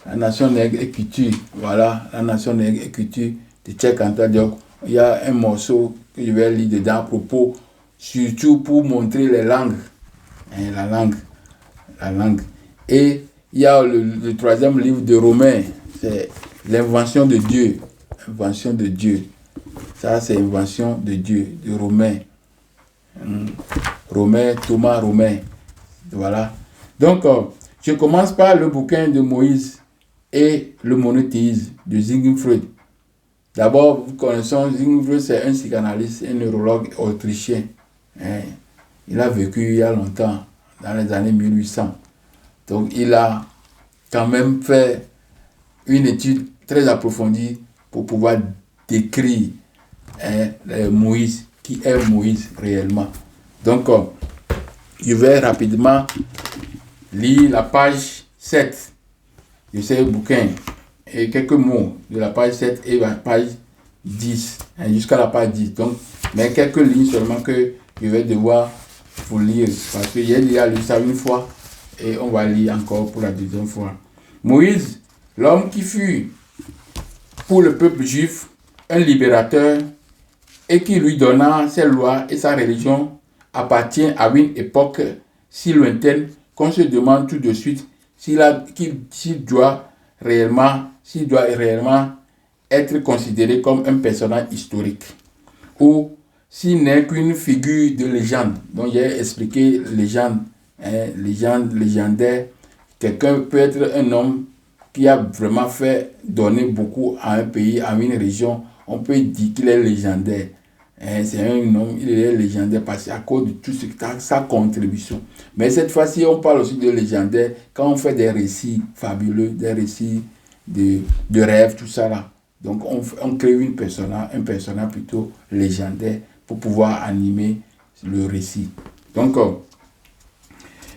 La nation nègre et culture. Voilà, la nation nègre et culture de Cheikh Anta Diop. Il y a un morceau que je vais lire dedans à propos, surtout pour montrer les langues. Hein, la langue. Et il y a le troisième livre de Romain, c'est l'invention de Dieu. Invention de Dieu. Ça, c'est invention de Dieu, de Romain. Thomas Romain. Voilà. Donc, je commence par le bouquin de Moïse et le monothéisme de Sigmund Freud. D'abord, vous connaissez Sigmund Freud, c'est un psychanalyste, un neurologue autrichien. Hein. Il a vécu il y a longtemps, dans les années 1800. Donc, il a quand même fait une étude très approfondie pour pouvoir décrire Moïse, qui est Moïse réellement. Donc, je vais rapidement lire la page 7 de ce bouquin et quelques mots de la page 7 et la page 10, hein, jusqu'à la page 10. Donc, mais quelques lignes seulement que je vais devoir vous lire parce que j'ai déjà lu ça une fois et on va lire encore pour la deuxième fois. Moïse, l'homme qui fut pour le peuple juif un libérateur et qui lui donna ses lois et sa religion, appartient à une époque si lointaine qu'on se demande tout de suite s'il doit réellement être considéré comme un personnage historique ou s'il n'est qu'une figure de légende. Donc j'ai expliqué légende, légendaire. Quelqu'un peut être un homme qui a vraiment fait donner beaucoup à un pays, à une région. On peut dire qu'il est légendaire. C'est un homme, il est légendaire parce qu'à cause de tout sa contribution. Mais cette fois-ci, on parle aussi de légendaire quand on fait des récits fabuleux, des récits de rêves, tout ça là. Donc on crée un personnage plutôt légendaire pour pouvoir animer le récit. Donc,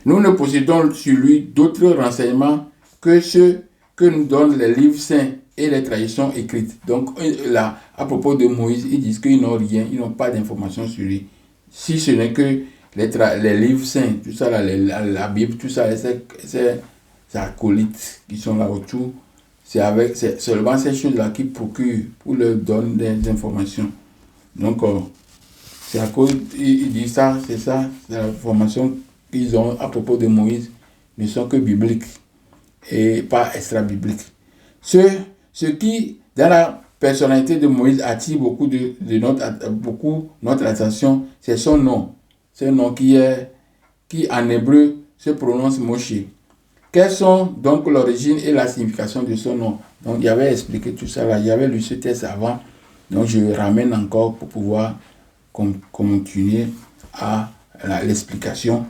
nous ne possédons sur lui d'autres renseignements que ceux que nous donnent les livres saints et les traditions écrites. Donc là, à propos de Moïse, ils disent qu'ils n'ont rien, ils n'ont pas d'informations sur lui. Si ce n'est que les livres saints, tout ça, la Bible, tout ça, ces acolytes qui sont là autour, c'est seulement ces choses-là qui procurent ou leur donnent des informations. Donc, c'est à cause, il dit ça, c'est ça, l'information qu'ils ont à propos de Moïse ne sont que bibliques et pas extra-bibliques. Ce qui, dans la personnalité de Moïse, attire beaucoup notre attention, c'est son nom. C'est un nom qui en hébreu se prononce Moshe. Quelles sont donc l'origine et la signification de son nom? Donc, il avait expliqué tout ça là. J'avais lu ce texte avant. Donc, je ramène encore pour pouvoir continuer à l'explication.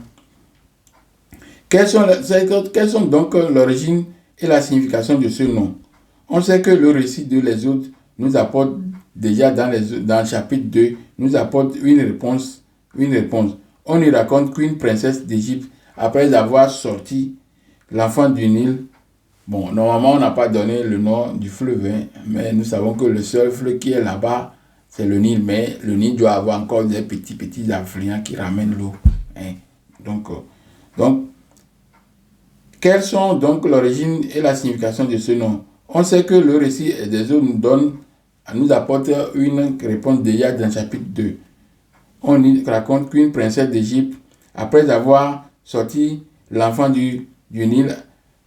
Quelles sont donc l'origine et la signification de ce nom? On sait que le récit de l'Exode nous apporte déjà dans le chapitre 2, nous apporte une réponse. On y raconte qu'une princesse d'Égypte, après avoir sorti l'enfant du Nil, bon, normalement on n'a pas donné le nom du fleuve, hein, mais nous savons que le seul fleuve qui est là-bas, c'est le Nil, mais le Nil doit avoir encore des petits affluents qui ramènent l'eau. Hein. Donc, quelles sont donc l'origine et la signification de ce nom? On sait que le récit des eaux nous apporte une réponse déjà dans le chapitre 2. On y raconte qu'une princesse d'Égypte, après avoir sorti l'enfant du Nil,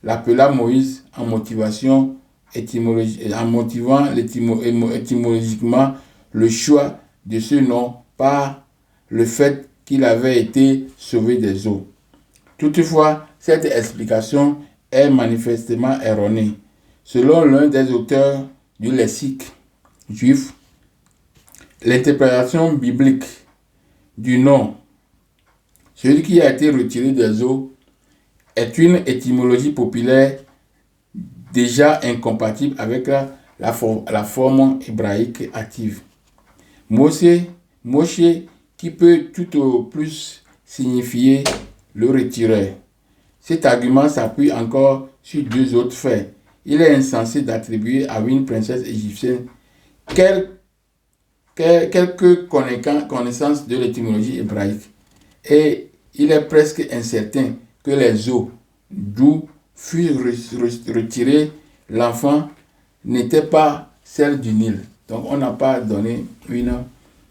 l'appela Moïse en motivant étymologiquement le choix de ce nom par le fait qu'il avait été sauvé des eaux. Toutefois, cette explication est manifestement erronée. Selon l'un des auteurs du lexique juif, l'interprétation biblique du nom, celui qui a été retiré des eaux, est une étymologie populaire déjà incompatible avec la forme hébraïque active. Moshe, qui peut tout au plus signifier le retiré. Cet argument s'appuie encore sur deux autres faits. Il est insensé d'attribuer à une princesse égyptienne quelques connaissances de l'étymologie hébraïque. Et il est presque incertain que les eaux d'où fut retiré l'enfant n'étaient pas celles du Nil. Donc on n'a pas donné une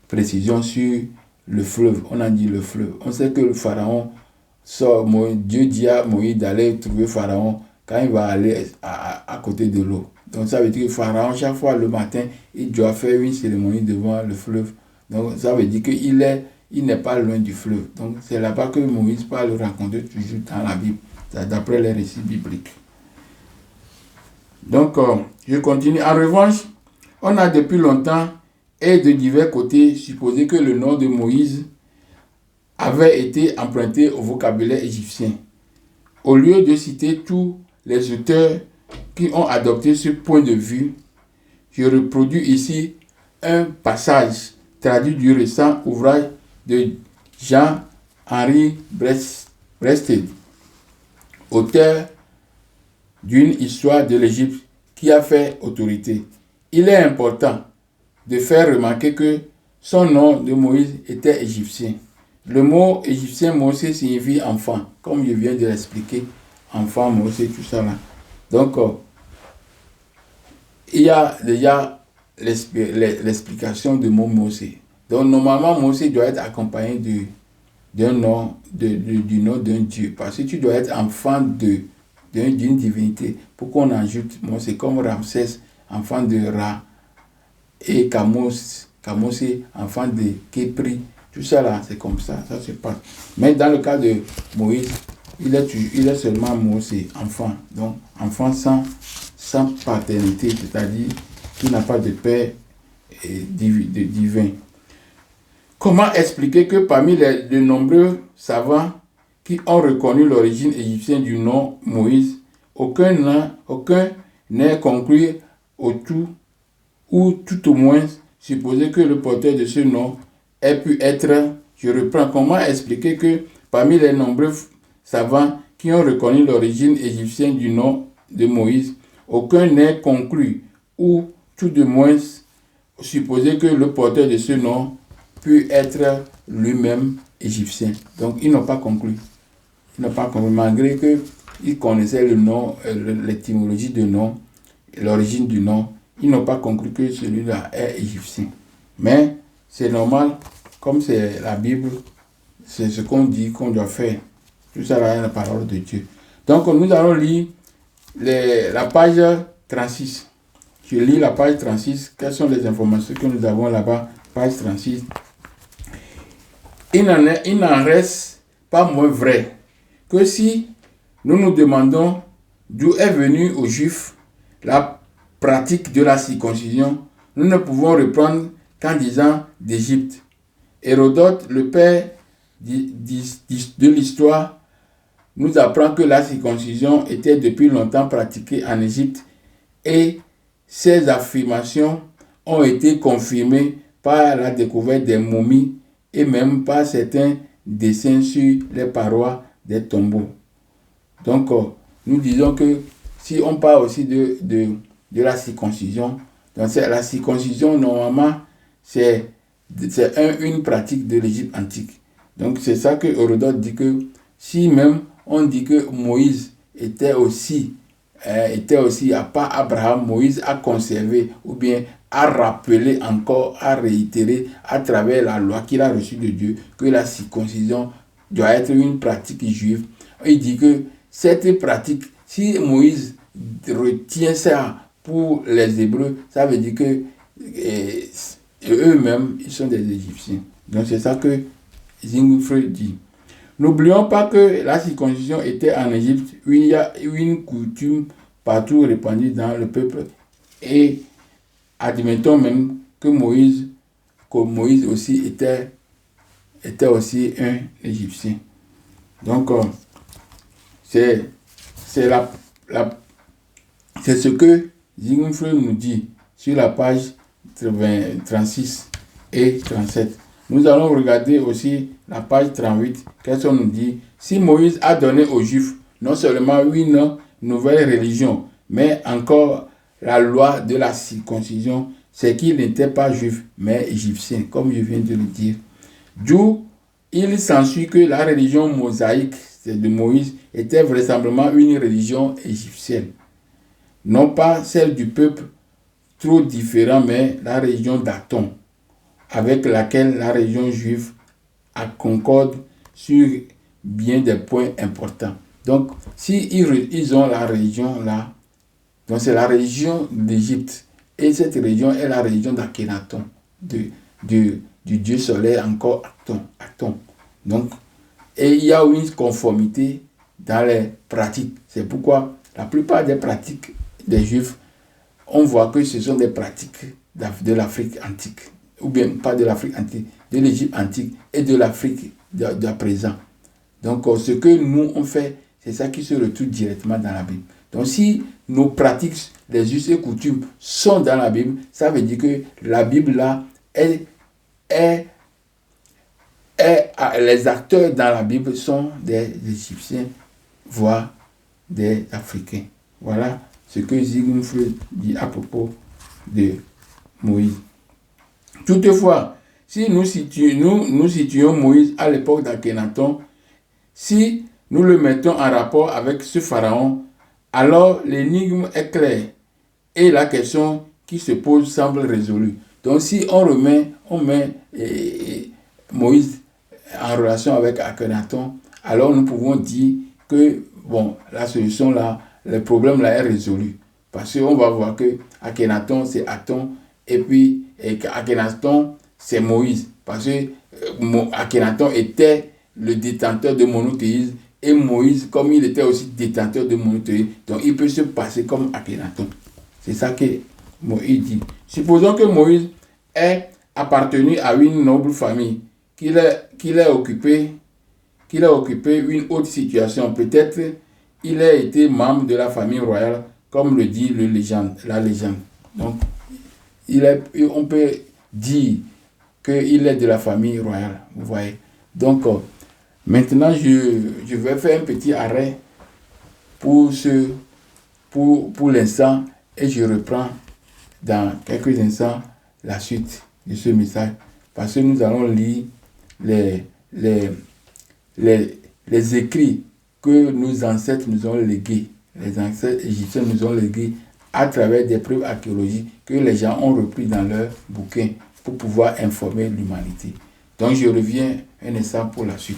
précision sur le fleuve. On a dit le fleuve. On sait que le pharaon Dieu dit à Moïse d'aller trouver Pharaon quand il va aller à côté de l'eau. Donc ça veut dire que Pharaon, chaque fois le matin, il doit faire une cérémonie devant le fleuve. Donc ça veut dire qu'il n'est pas loin du fleuve. Donc c'est là-bas que Moïse va le raconter toujours dans la Bible, d'après les récits bibliques. Donc je continue. En revanche, on a depuis longtemps et de divers côtés supposé que le nom de Moïse avait été emprunté au vocabulaire égyptien. Au lieu de citer tous les auteurs qui ont adopté ce point de vue, je reproduis ici un passage traduit du récent ouvrage de Jean-Henri Breasted, auteur d'une histoire de l'Égypte qui a fait autorité. Il est important de faire remarquer que son nom de Moïse était égyptien. Le mot égyptien Mosé signifie enfant, comme je viens de l'expliquer, enfant, Mosé, tout ça là. Donc, il y a déjà l'explication du mot Mosé. Donc, normalement, Mosé doit être accompagné du nom d'un Dieu, parce que tu dois être enfant d'une divinité. Pour qu'on ajoute Mosé, comme Ramsès, enfant de Ra, et Kamosé, enfant de Képri. Tout ça là, c'est comme ça se passe. Mais dans le cas de Moïse, il est seulement Mosé, enfant. Donc, enfant sans paternité, c'est-à-dire qui n'a pas de père divin. Comment expliquer que parmi les nombreux savants qui ont reconnu l'origine égyptienne du nom Moïse, aucun n'est conclu ou tout au moins supposer que le porteur de ce nom ait pu être, je reprends, comment expliquer que parmi les nombreux savants qui ont reconnu l'origine égyptienne du nom de Moïse, aucun n'est conclu ou tout de moins supposer que le porteur de ce nom peut être lui-même égyptien. Donc ils n'ont pas conclu. Malgré qu'ils connaissaient le nom, l'étymologie de nom, l'origine du nom, ils n'ont pas conclu que celui-là est égyptien. Mais c'est normal, comme c'est la Bible, c'est ce qu'on dit qu'on doit faire. Tout ça là est la parole de Dieu. Donc nous allons lire la page 36. Je lis la page 36. Quelles sont les informations que nous avons là-bas? Page 36. Il n'en reste pas moins vrai que si nous nous demandons d'où est venue aux Juifs la pratique de la circoncision, nous ne pouvons répondre qu'en disant d'Égypte. Hérodote, le père de l'histoire, nous apprend que la circoncision était depuis longtemps pratiquée en Égypte et ces affirmations ont été confirmées par la découverte des momies et même par certains dessins sur les parois des tombeaux. Donc, nous disons que si on parle aussi de la circoncision, donc la circoncision, normalement, c'est une pratique de l'Égypte antique. Donc, c'est ça que Hérodote dit que si même on dit que Moïse était aussi, à part Abraham, Moïse a conservé ou bien a rappelé encore, a réitéré à travers la loi qu'il a reçue de Dieu que la circoncision doit être une pratique juive. Il dit que cette pratique, si Moïse retient ça pour les Hébreux, ça veut dire que eux-mêmes, ils sont des Égyptiens. Donc c'est ça que Zwingli dit. N'oublions pas que la circoncision était en Égypte, où il y a une coutume partout répandue dans le peuple. Et admettons même que Moïse aussi était aussi un Égyptien. Donc, c'est ce que Zwingli nous dit sur la page 36 et 37. Nous allons regarder aussi la page 38. Qu'est-ce qu'on nous dit? Si Moïse a donné aux Juifs non seulement une nouvelle religion, mais encore la loi de la circoncision, c'est qu'il n'était pas juif, mais égyptien, comme je viens de le dire. D'où il s'ensuit que la religion mosaïque de Moïse était vraisemblablement une religion égyptienne. Non pas celle du peuple trop différent, mais la religion d'Aton, avec laquelle la religion juive concorde sur bien des points importants. Donc, si ils ont la religion là, donc c'est la religion d'Égypte. Et cette religion est la religion d'Akhenaton, du dieu solaire encore Aton. Donc, et il y a une conformité dans les pratiques. C'est pourquoi la plupart des pratiques des Juifs, on voit que ce sont des pratiques de l'Afrique antique. Ou bien pas de l'Afrique antique, de l'Égypte antique et de l'Afrique de présent. Donc, ce que nous on fait, c'est ça qui se retrouve directement dans la Bible. Donc, si nos pratiques, les us et coutumes sont dans la Bible, ça veut dire que la Bible là les acteurs dans la Bible sont des Égyptiens, voire des Africains. Voilà ce que Sigmund Freud dit à propos de Moïse. Toutefois, si nous situons Moïse à l'époque d'Akhenaton, si nous le mettons en rapport avec ce pharaon, alors l'énigme est claire et la question qui se pose semble résolue. Donc si on met Moïse en relation avec Akhenaton, alors nous pouvons dire que la solution là, le problème là est résolu. Parce qu'on va voir que Akhenaton c'est Aton et puis Akhenaton c'est Moïse. Parce que Akhenaton était le détenteur de monothéisme et Moïse, comme il était aussi détenteur de monothéisme, donc il peut se passer comme Akhenaton. C'est ça que Moïse dit. Supposons que Moïse ait appartenu à une noble famille, qu'il ait occupé une haute situation. Peut-être il a été membre de la famille royale, comme le dit la légende. Donc, on peut dire qu'il est de la famille royale. Vous voyez. Donc, maintenant, je vais faire un petit arrêt pour l'instant et je reprends dans quelques instants la suite de ce message. Parce que nous allons lire les écrits que nos ancêtres nous ont légués. Les ancêtres égyptiens nous ont légués à travers des preuves archéologiques que les gens ont repris dans leurs bouquins pour pouvoir informer l'humanité. Donc je reviens un instant pour la suite.